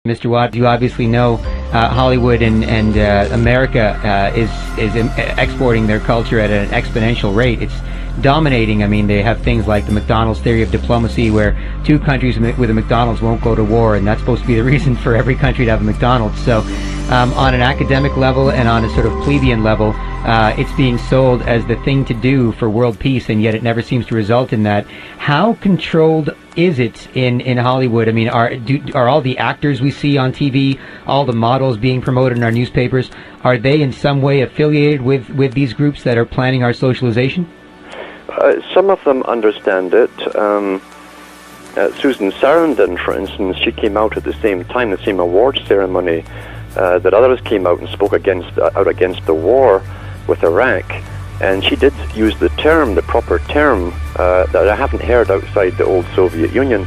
Mr. Watt, you obviously know Hollywood and America is exporting their culture at an exponential rate. It's dominating. I mean, they have things like the McDonald's theory of diplomacy, where two countries with a McDonald's won't go to war, and that's supposed to be the reason for every country to have a McDonald's. So on an academic level and on a sort of plebeian level, it's being sold as the thing to do for world peace, and yet it never seems to result in that. How controlled is it in Hollywood? I mean, are all the actors we see on TV, all the models being promoted in our newspapers, are they in some way affiliated with these groups that are planning our socialization? Some of them understand it. Susan Sarandon, for instance, she came out at the same time, the same awards ceremony that others came out and spoke out against the war with Iraq. And she did use the proper term that I haven't heard outside the old Soviet Union.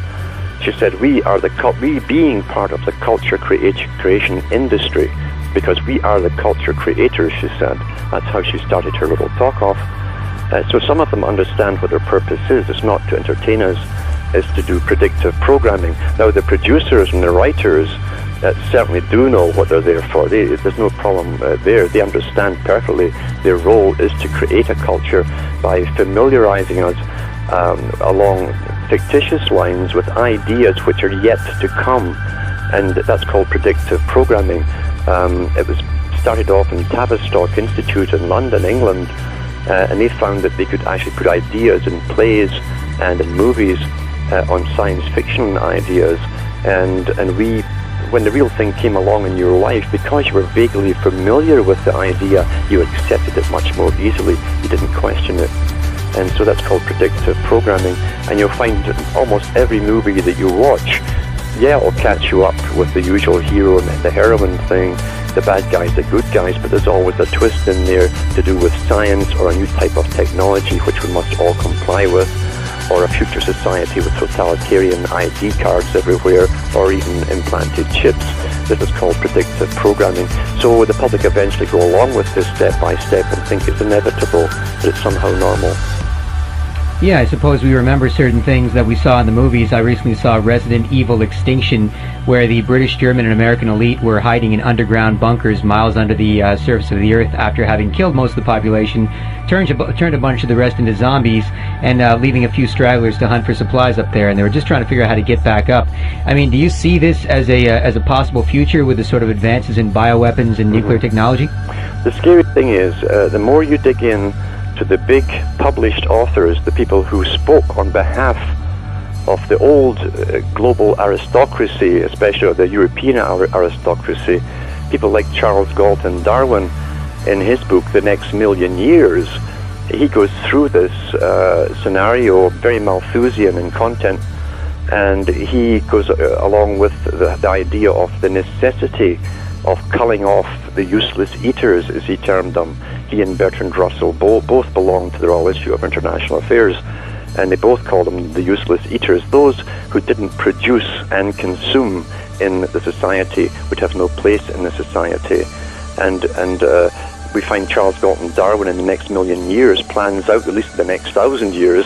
She said, we being part of the culture creation industry, because we are the culture creators, she said. That's how she started her little talk off. So some of them understand what their purpose is. It's not to entertain us, it's to do predictive programming. Now, the producers and the writers certainly do know what they're there for. There's no problem there. They understand perfectly their role is to create a culture by familiarizing us along fictitious lines with ideas which are yet to come, and that's called predictive programming. It was started off in Tavistock Institute in London, England, and they found that they could actually put ideas in plays and in movies on science fiction ideas, and when the real thing came along in your life, because you were vaguely familiar with the idea, you accepted it much more easily. You didn't question it. And so that's called predictive programming. And you'll find almost every movie that you watch, it'll catch you up with the usual hero and the heroine thing, the bad guys, the good guys, but there's always a twist in there to do with science or a new type of technology which we must all comply with, or a future society with totalitarian ID cards everywhere, or even implanted chips. This is called predictive programming. So the public eventually go along with this step by step and think it's inevitable, that it's somehow normal. Yeah, I suppose we remember certain things that we saw in the movies. I recently saw Resident Evil Extinction, where the British, German, and American elite were hiding in underground bunkers miles under the surface of the earth after having killed most of the population, turned a bunch of the rest into zombies, and leaving a few stragglers to hunt for supplies up there. And they were just trying to figure out how to get back up. I mean, do you see this as a possible future with the sort of advances in bioweapons and nuclear technology? The scary thing is, the more you dig in to the big published authors, the people who spoke on behalf of the old global aristocracy, especially the European aristocracy, people like Charles Galton Darwin, in his book The Next Million Years, he goes through this scenario, very Malthusian in content, and he goes along with the idea of the necessity of culling off the useless eaters, as he termed them. He and Bertrand Russell both belonged to the Royal Institute of International Affairs, and they both called them the useless eaters, those who didn't produce and consume in the society, which have no place in the society. And we find Charles Galton Darwin in The Next Million Years plans out at least the next 1,000 years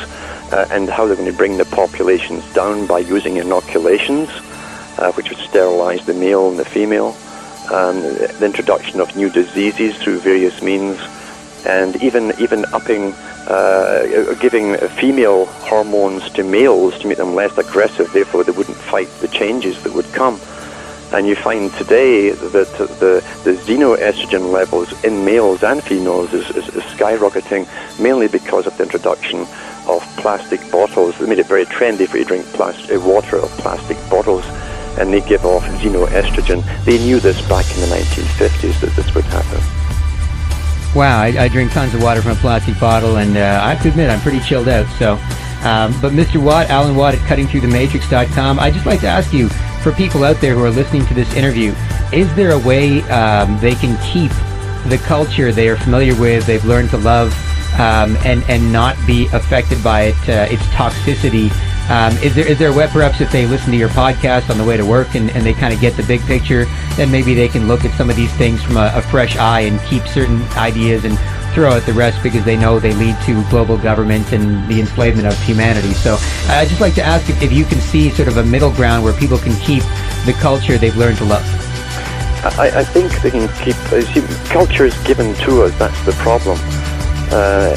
and how they're going to bring the populations down by using inoculations, which would sterilize the male and the female, the introduction of new diseases through various means, and even upping, giving female hormones to males to make them less aggressive, therefore they wouldn't fight the changes that would come. And you find today that the xenoestrogen levels in males and females is skyrocketing, mainly because of the introduction of plastic bottles. They made it very trendy for you to drink water out of plastic bottles, and they give off xenoestrogen. They knew this back in the 1950s, that this would happen. Wow, I drink tons of water from a plastic bottle, and I have to admit, I'm pretty chilled out. So, but Mr. Watt, Alan Watt at cuttingthroughthematrix.com, I'd just like to ask you, for people out there who are listening to this interview, is there a way they can keep the culture they are familiar with, they've learned to love, and not be affected by its toxicity? Is there a way, perhaps if they listen to your podcast on the way to work and they kind of get the big picture, then maybe they can look at some of these things from a fresh eye and keep certain ideas and throw out the rest because they know they lead to global government and the enslavement of humanity. So I'd just like to ask if you can see sort of a middle ground where people can keep the culture they've learned to love. I think they can keep... See, culture is given to us, that's the problem.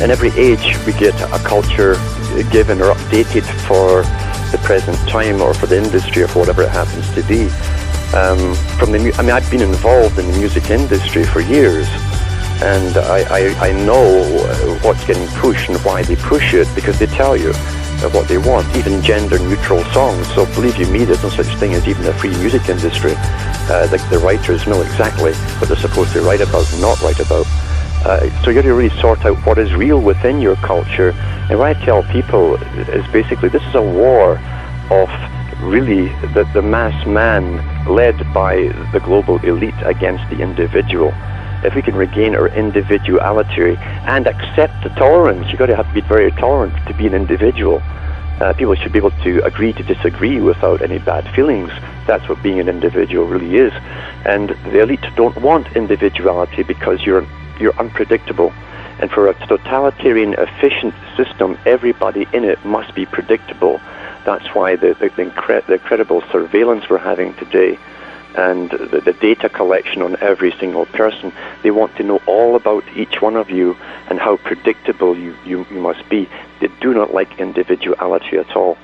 In every age we get a culture given or updated for the present time or for the industry or for whatever it happens to be. I've been involved in the music industry for years, and I know what's getting pushed and why they push it, because they tell you what they want, even gender-neutral songs. So believe you me, there's no such thing as even a free music industry. The writers know exactly what they're supposed to write about and not write about. So you have to really sort out what is real within your culture. And what I tell people is basically this is a war of really the mass man led by the global elite against the individual. If we can regain our individuality and accept the tolerance, you've got to have to be very tolerant to be an individual. People should be able to agree to disagree without any bad feelings. That's what being an individual really is. And the elite don't want individuality because you're unpredictable. And for a totalitarian, efficient system, everybody in it must be predictable. That's why the incredible surveillance we're having today and the data collection on every single person. They want to know all about each one of you and how predictable you must be. They do not like individuality at all.